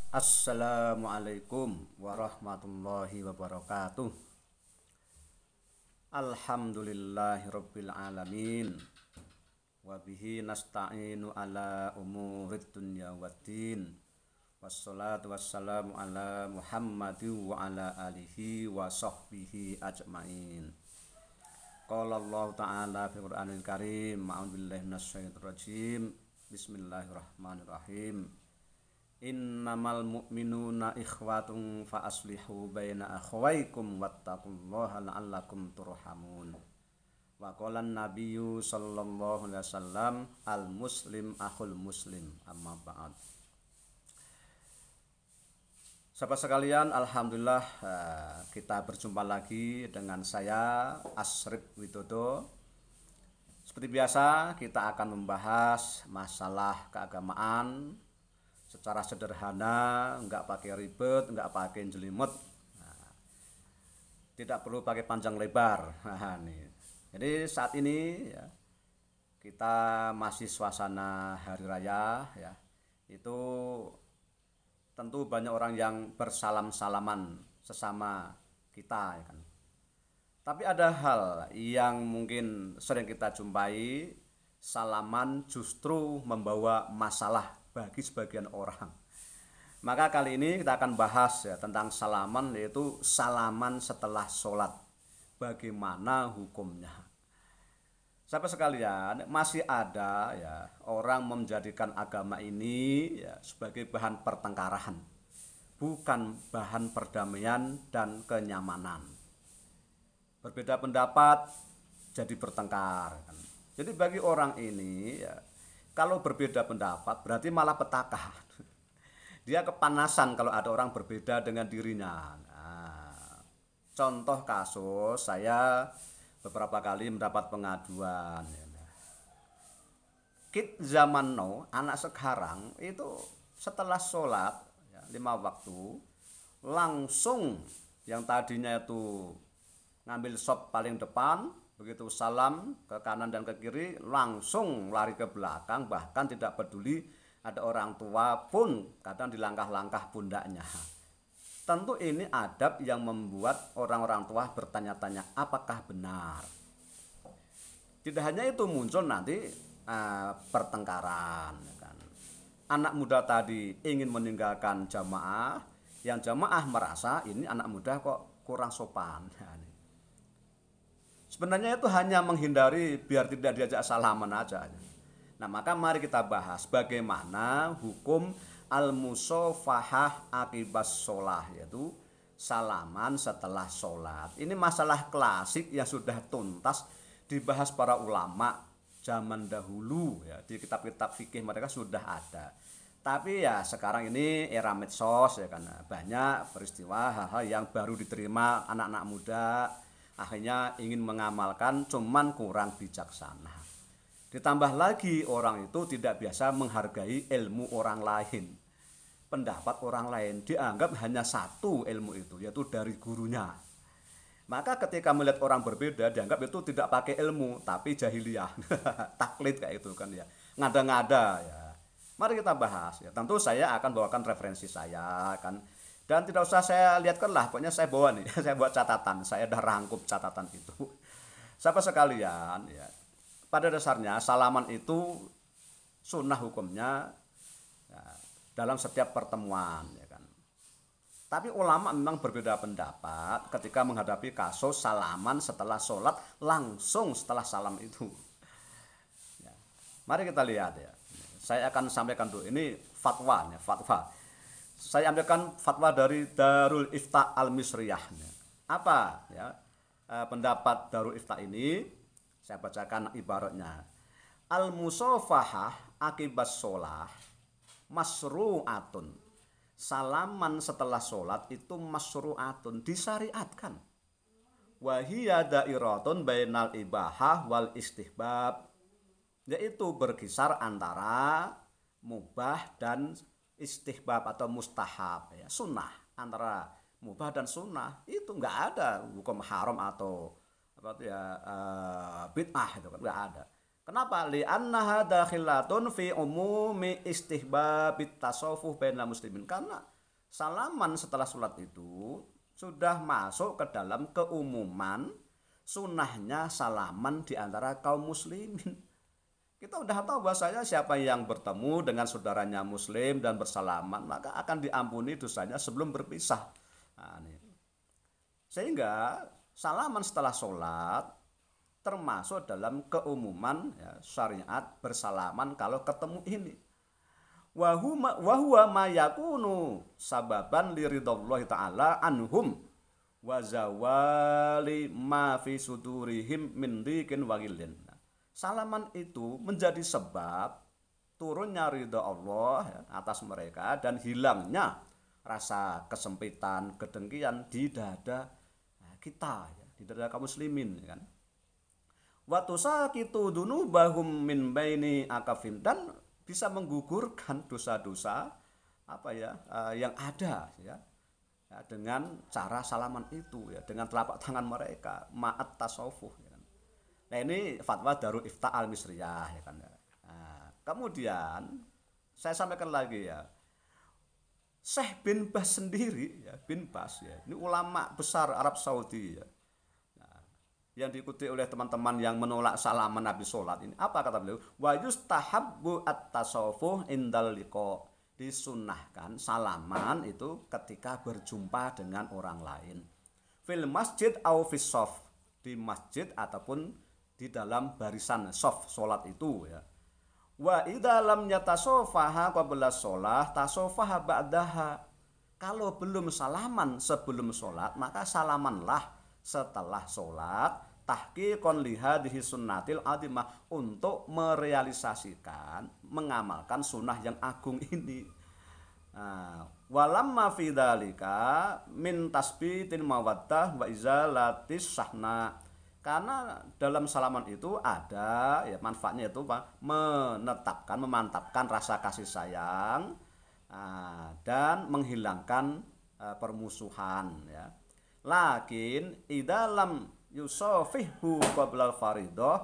Assalamualaikum warahmatullahi wabarakatuh. Alhamdulillahirabbil alamin. Wa bihi nasta'inu ala umurid dunya waddin. Wassalatu wassalamu ala Muhammadin wa ala alihi wa sahbihi ajmain. Qala Allah Ta'ala fi Qur'anil Karim, a'udzu billahi minasyaitonir rajim. Bismillahirrahmanirrahim. Innamal mu'minuna ikhwatun fa aslihu baina akhwaykum wattaqullaha la'allakum turhamun. Wa qala an-nabiyyu sallallahu alaihi wasallam al muslim akhul muslim, amma ba'd. Sahabat sekalian, alhamdulillah kita berjumpa lagi dengan saya Asrif Widodo. Seperti biasa kita akan membahas masalah keagamaan secara sederhana, enggak pakai ribet, enggak pakai jelimet, tidak perlu pakai panjang lebar. Nih. Jadi saat ini ya, kita masih suasana hari raya ya. Itu tentu banyak orang yang bersalam-salaman sesama kita ya kan. Tapi ada hal yang mungkin sering kita jumpai, salaman justru membawa masalah bagi sebagian orang. Maka kali ini kita akan bahas ya tentang salaman, yaitu salaman setelah sholat. Bagaimana hukumnya? Sahabat sekalian, masih ada ya orang menjadikan agama ini ya sebagai bahan pertengkaran, bukan bahan perdamaian dan kenyamanan. Berbeda pendapat jadi bertengkar. Jadi bagi orang ini ya, kalau berbeda pendapat berarti malah petaka. Dia kepanasan kalau ada orang berbeda dengan dirinya. Nah, contoh kasus, saya beberapa kali mendapat pengaduan. Kid zaman now, anak sekarang itu setelah sholat ya, 5 waktu, langsung yang tadinya itu ngambil sop paling depan, begitu salam ke kanan dan ke kiri langsung lari ke belakang, bahkan tidak peduli ada orang tua pun kadang di langkah-langkah pundaknya. Tentu ini adab yang membuat orang-orang tua bertanya-tanya apakah benar. Tidak hanya itu, muncul nanti pertengkaran kan. Anak muda tadi ingin meninggalkan jamaah, yang jamaah merasa ini anak muda kok kurang sopan. Sebenarnya itu hanya menghindari biar tidak diajak salaman aja. Nah, maka mari kita bahas bagaimana hukum al-musofahah akibas sholah, yaitu salaman setelah sholat. Ini masalah klasik yang sudah tuntas dibahas para ulama zaman dahulu ya, di kitab-kitab fikih mereka sudah ada. Tapi ya sekarang ini era medsos ya kan, banyak peristiwa hal-hal yang baru diterima anak-anak muda, akhirnya ingin mengamalkan cuman kurang bijaksana. Ditambah lagi orang itu tidak biasa menghargai ilmu orang lain. Pendapat orang lain dianggap hanya satu ilmu itu, yaitu dari gurunya. Maka ketika melihat orang berbeda dianggap itu tidak pakai ilmu tapi jahiliyah. Taklid kayak itu kan ya. Ngada-ngada ya. Mari kita bahas ya. Tentu saya akan bawakan referensi saya kan. Dan tidak usah saya lihatkan lah, pokoknya saya bawa nih, saya buat catatan, saya udah rangkup catatan itu. Sahabat sekalian, ya, pada dasarnya salaman itu sunnah hukumnya ya, dalam setiap pertemuan, ya kan. Tapi ulama memang berbeda pendapat ketika menghadapi kasus salaman setelah sholat, langsung setelah salam itu. Ya. Mari kita lihat ya. Saya akan sampaikan dulu, ini fatwa, ya, fatwa. Saya ambilkan fatwa dari Darul Ifta Al-Misriyah. Apa ya pendapat Darul Ifta ini? Saya bacakan ibaratnya. Al-musofahah akibas sholah masru'atun. Salaman setelah sholat itu masru'atun, disyariatkan. Wahiyya dairatun bainal ibahah wal istihbab. Yaitu berkisar antara mubah dan istihbab atau mustahab ya, sunnah. Antara mubah dan sunnah itu enggak ada hukum haram atau apa itu ya bid'ah, itu kan enggak ada. Kenapa? Li'annaha dakhilatun fi umumi istihbabit tasawuf bainal muslimin. Karena salaman setelah sholat itu sudah masuk ke dalam keumuman sunnahnya salaman di antara kaum muslimin. Kita udah tahu bahwasanya siapa yang bertemu dengan saudaranya muslim dan bersalaman maka akan diampuni dosanya sebelum berpisah. Nah, ini. Sehingga salaman setelah sholat termasuk dalam keumuman ya, syariat bersalaman kalau ketemu ini. Wahuwa ma yakunu sababan liridhallahi ta'ala anhum wa zawali ma fi sudurihim min dhikin wa ghillin. Salaman itu menjadi sebab turunnya ridha Allah ya, atas mereka dan hilangnya rasa kesempitan, kedengkian di dada kita, ya, di dada kaum muslimin, ya kan. Wa tusaqitu dunubahum min baini akafin, dan bisa menggugurkan dosa-dosa yang ada ya, dengan cara salaman itu ya, dengan telapak tangan mereka ma'at tasawuf ya kan. Nah, ini fatwa Darul Ifta Al-Misriyah ya kan. Nah, kemudian saya sampaikan lagi ya. Syekh bin Baz sendiri ya, bin Baz ya, ini ulama besar Arab Saudi ya. Nah, yang diikuti oleh teman-teman yang menolak salaman Nabi sholat ini, apa kata beliau? Wa yustahabbu at-tasawufu indal liqa. Disunnahkan salaman itu ketika berjumpa dengan orang lain. Fil masjid au fis shaf, di masjid ataupun di dalam barisan shaf sholat itu ya. Wa idza lam yatasofaha qabla sholah tasofaha ba'daha. Kalau belum salaman sebelum sholat maka salamanlah setelah sholat, tahqiqon lihadhihi sunnatil adimah, untuk merealisasikan mengamalkan sunnah yang agung ini. Walamma fi dzalika min tasbitin mawaddah wa izalatis sahna. Karena dalam salaman itu ada ya manfaatnya itu menetapkan, memantapkan rasa kasih sayang dan menghilangkan permusuhan ya. Lakin idalam yusofihu qabla faridoh,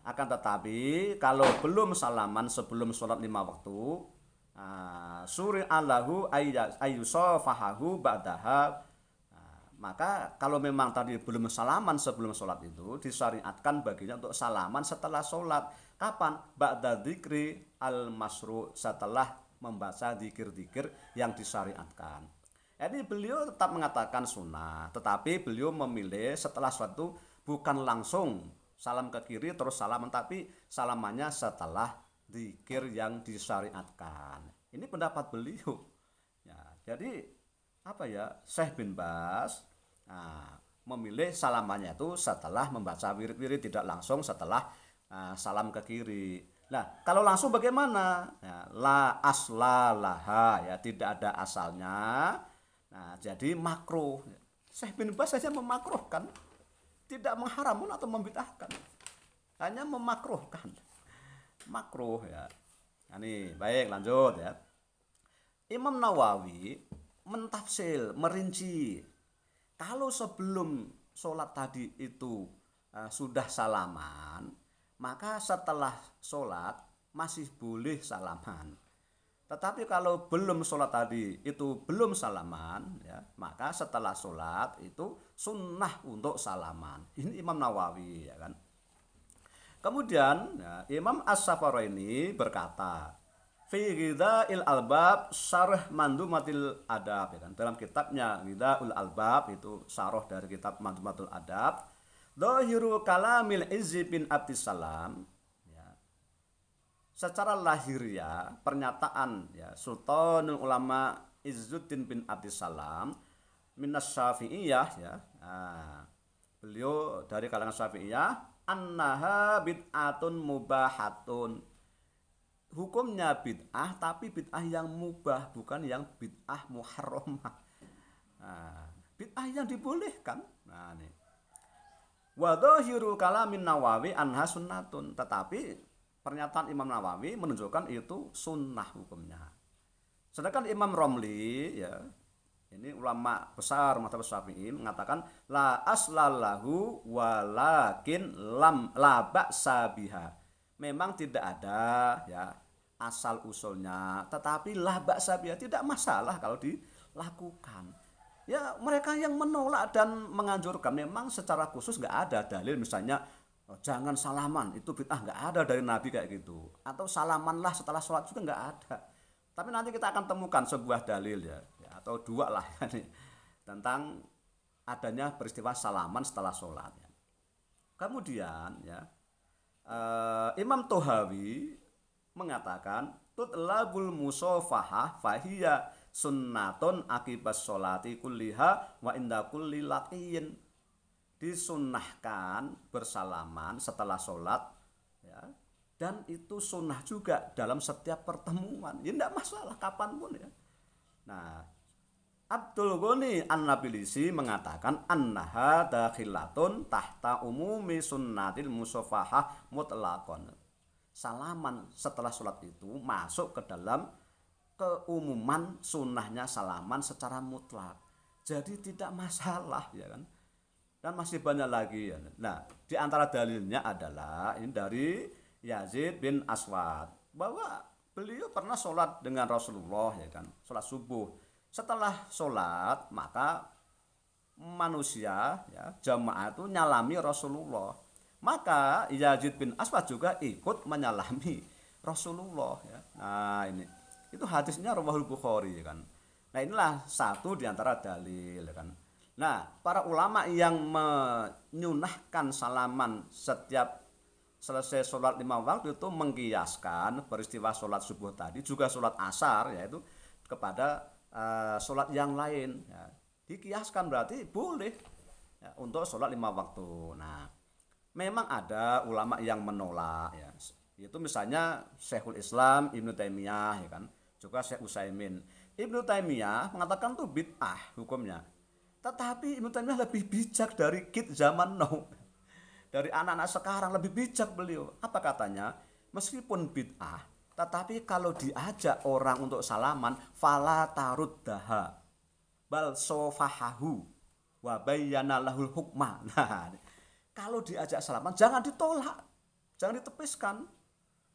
akan tetapi kalau belum salaman sebelum sholat 5 waktu, suri allahu ayyusofahahu ba'daha. Maka kalau memang tadi belum salaman sebelum sholat itu, disyariatkan baginya untuk salaman setelah sholat. Kapan? Ba'da dzikri al-masru, setelah membaca dzikir-dzikir yang disyariatkan. Jadi beliau tetap mengatakan sunnah, tetapi beliau memilih setelah suatu bukan langsung salam ke kiri terus salaman, tapi salamannya setelah dzikir yang disyariatkan. Ini pendapat beliau. Ya, jadi Syekh bin Baz memilih salamannya itu setelah membaca wirid-wirid, tidak langsung setelah salam ke kiri. Nah, kalau langsung bagaimana? Ya, la aslalaha ya, tidak ada asalnya. Nah, jadi makruh. Syekh bin Baz saja memakruhkan, tidak mengharamkan atau membid'ahkan, hanya memakruhkan. Makruh ya. Nah, ini baik, lanjut ya. Imam Nawawi mentafsir, merinci. Kalau sebelum sholat tadi itu sudah salaman, maka setelah sholat masih boleh salaman. Tetapi kalau belum sholat tadi itu belum salaman, ya, maka setelah sholat itu sunnah untuk salaman. Ini Imam Nawawi ya kan. Kemudian ya, Imam As-Safarani berkata, fi Ghidha'il Albab syarh Mandumatil Adab ya kan. Dalam kitabnya Ghidha'ul Albab, itu syarah dari kitab Mandumatul Adab, dhahiru kalamil Izzi bin Abdissalam ya. Secara lahiriah pernyataan ya Sultanul Ulama Izzuddin bin Abdissalam minas Syafi'iyah ya. Beliau dari kalangan Syafi'iyah, annaha bid'atun mubahatun. Hukumnya bid'ah, tapi bid'ah yang mubah, bukan yang bid'ah muharramah. Bid'ah yang dibolehkan. Nah, ini. Wa dhahiru kalamin Nawawi anha sunnatun. Tetapi pernyataan Imam Nawawi menunjukkan itu sunnah hukumnya. Sedangkan Imam Romli ya, ini ulama besar mazhab Syafi'i, mengatakan la aslalahu walakin la ba'sa biha. Memang tidak ada ya asal usulnya, tetapi la ba'sa biha, tidak masalah kalau dilakukan. Ya mereka yang menolak dan menganjurkan memang secara khusus nggak ada dalil misalnya jangan salaman itu bid'ah, nggak ada dari Nabi kayak gitu. Atau salamanlah setelah sholat juga nggak ada. Tapi nanti kita akan temukan sebuah dalil ya atau dua lah ya, nih, tentang adanya peristiwa salaman setelah sholat. Ya. Kemudian ya Imam Tohawi mengatakan tutlabul musofahah fahiya sunnatun akibas sholati kulliha wa inda kulli laqiyin, disunnahkan bersalaman setelah sholat ya, dan itu sunnah juga dalam setiap pertemuan ya, tidak masalah kapanpun ya. Nah Abdul Ghani An-Nabilisi mengatakan annaha dakhilatun tahta umumi sunnatil musofahah mutlaqon, salaman setelah sholat itu masuk ke dalam keumuman sunnahnya salaman secara mutlak, jadi tidak masalah ya kan. Dan masih banyak lagi ya. Nah di antara dalilnya adalah ini dari Yazid bin Aswad bahwa beliau pernah sholat dengan Rasulullah ya kan, sholat subuh. Setelah sholat maka manusia ya jamaah itu nyalami Rasulullah, maka Yazid bin Aswad juga ikut menyalami Rasulullah ya. Nah ini itu hadisnya rawahul Bukhari ya kan. Nah inilah satu di antara dalil ya kan. Nah para ulama yang menyunahkan salaman setiap selesai sholat 5 waktu itu mengkiaskan peristiwa sholat subuh tadi juga sholat asar yaitu kepada sholat yang lain ya. Dikiaskan berarti boleh ya, untuk sholat 5 waktu. Nah memang ada ulama yang menolak ya, itu misalnya Syekhul Islam Ibnu Taimiyah ya kan, juga Syekh Utsaimin. Ibnu Taimiyah mengatakan tuh bid'ah hukumnya, tetapi Ibnu Taimiyah lebih bijak dari kid zaman now, dari anak-anak sekarang lebih bijak beliau. Apa katanya? Meskipun bid'ah, tetapi kalau diajak orang untuk salaman fala taruddaha bal sofahahu wa bayyana lahul hukma. Nah kalau diajak salaman jangan ditolak, jangan ditepiskan.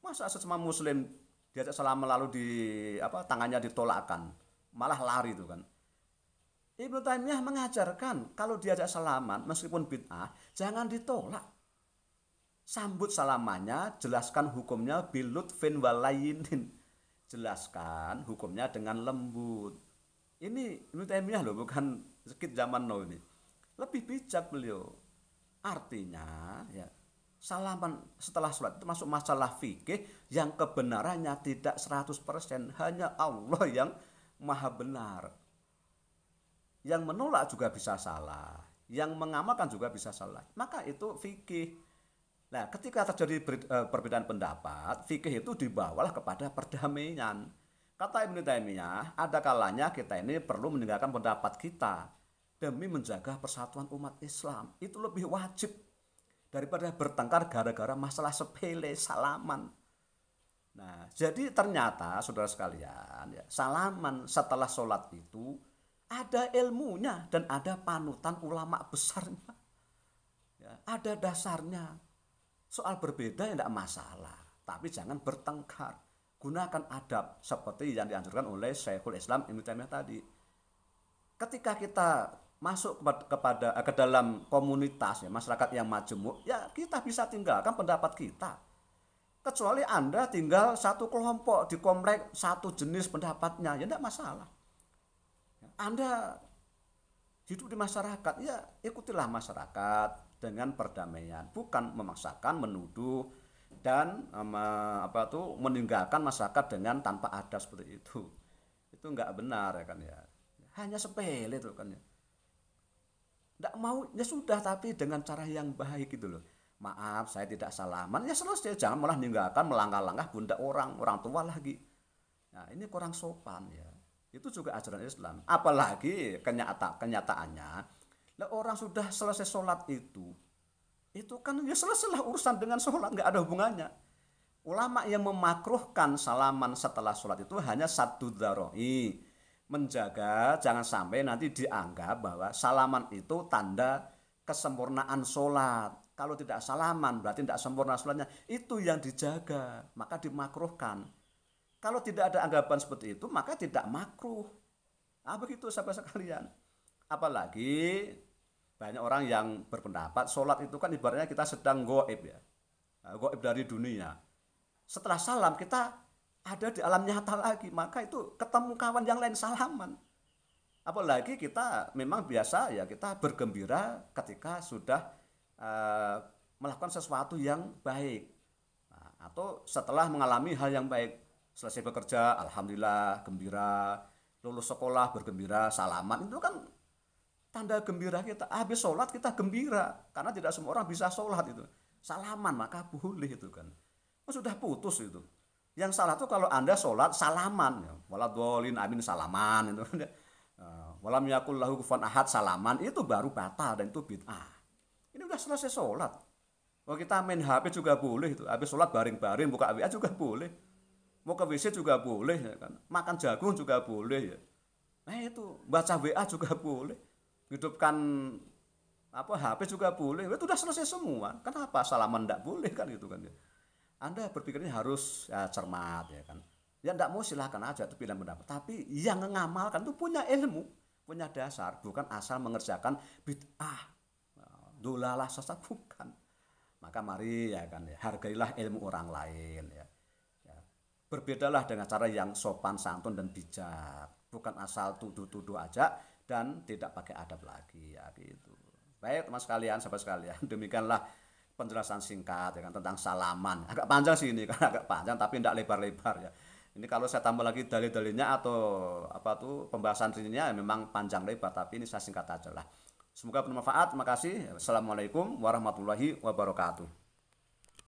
Masa sesama muslim diajak salaman lalu tangannya ditolakkan, malah lari itu kan. Ibnu Taimiyah mengajarkan kalau diajak salaman meskipun bid'ah jangan ditolak. Sambut salamannya, jelaskan hukumnya bilutfin walayinin. Jelaskan hukumnya dengan lembut. Ini Ibnu Taimiyah loh, bukan sedikit zaman now ini. Lebih bijak beliau. Artinya ya salaman setelah sholat itu masuk masalah fikih yang kebenarannya tidak 100%, hanya Allah yang maha benar. Yang menolak juga bisa salah, yang mengamalkan juga bisa salah. Maka itu fikih. Nah, ketika terjadi perbedaan pendapat, fikih itu dibawalah kepada perdamaian. Kata Ibnu Taimiyah, ada kalanya kita ini perlu meninggalkan pendapat kita demi menjaga persatuan umat Islam. Itu lebih wajib daripada bertengkar gara-gara masalah sepele salaman. Nah, jadi ternyata saudara sekalian, ya, salaman setelah sholat itu ada ilmunya dan ada panutan ulama besarnya. Ya, ada dasarnya. Soal berbeda ya tidak masalah, tapi jangan bertengkar. Gunakan adab seperti yang dianjurkan oleh Syekhul Islam Ibnu Taimiyah tadi. Ketika kita masuk ke dalam komunitas ya, masyarakat yang majemuk, ya kita bisa tinggalkan pendapat kita. Kecuali Anda tinggal satu kelompok di komplek satu jenis pendapatnya, ya tidak masalah. Anda hidup di masyarakat, ya ikutilah masyarakat dengan perdamaian, bukan memaksakan, menuduh dan meninggalkan masyarakat dengan tanpa adab seperti itu. Itu enggak benar ya kan ya. Hanya sepele itu kan ya. Enggak mau ya sudah, tapi dengan cara yang baik gitu loh. Maaf saya tidak salaman, ya selesai, jangan malah meninggalkan, melangkah-langkah pundak orang tua lagi. Nah ini kurang sopan ya. Itu juga ajaran Islam. Apalagi kenyataannya, lah orang sudah selesai sholat itu kan ya selesailah urusan dengan sholat, nggak ada hubungannya. Ulama yang memakruhkan salaman setelah sholat itu hanya satu dzaroi, menjaga jangan sampai nanti dianggap bahwa salaman itu tanda kesempurnaan sholat. Kalau tidak salaman berarti tidak sempurna sholatnya. Itu yang dijaga, maka dimakruhkan. Kalau tidak ada anggapan seperti itu, maka tidak makruh. Nah, begitu sahabat sekalian. Apalagi banyak orang yang berpendapat sholat itu kan ibaratnya kita sedang goib ya. Nah, goib dari dunia. Setelah salam kita ada di alam nyata lagi, maka itu ketemu kawan yang lain salaman. Apalagi kita memang biasa ya kita bergembira ketika sudah eh, melakukan sesuatu yang baik. Nah, atau setelah mengalami hal yang baik, selesai bekerja, alhamdulillah, gembira, lulus sekolah, bergembira, salaman, itu kan tanda gembira kita. Habis sholat kita gembira, karena tidak semua orang bisa sholat itu. Salaman, maka boleh itu kan. Oh, sudah putus itu. Yang salah tuh kalau Anda sholat, salaman. Ya. Waladhdallin, amin, salaman. Itu. Walam yakul lahu kufuwan ahad, salaman, itu baru batal dan itu bid'ah. Ini udah selesai sholat. Mau kita main HP juga boleh itu. Habis sholat baring-baring, buka WA juga boleh. Mau ke WC juga boleh ya kan. Makan jagung juga boleh ya. Nah itu baca WA juga boleh. Hidupkan apa HP juga boleh. Itu udah selesai semua. Kenapa salaman enggak boleh kan gitu kan ya. Anda berpikirnya harus ya, cermat ya kan. Ya enggak mau silahkan aja itu pilihan pendapat. Tapi yang mengamalkan itu punya ilmu, punya dasar, bukan asal mengerjakan bid'ah. Dolalah sesat bukan. Maka mari ya kan ya, hargailah ilmu orang lain ya. Berbedalah dengan cara yang sopan, santun dan bijak, bukan asal tuduh-tuduh aja dan tidak pakai adab lagi ya gitu. Baik teman sekalian, sahabat sekalian, demikianlah penjelasan singkat ya kan, tentang salaman. Agak panjang sih ini kan, agak panjang tapi tidak lebar-lebar ya. Ini kalau saya tambah lagi dalil-dalilnya atau apa tuh pembahasan rincinya memang panjang lebar, tapi ini saya singkat aja lah. Semoga bermanfaat. Terima kasih. Assalamualaikum warahmatullahi wabarakatuh.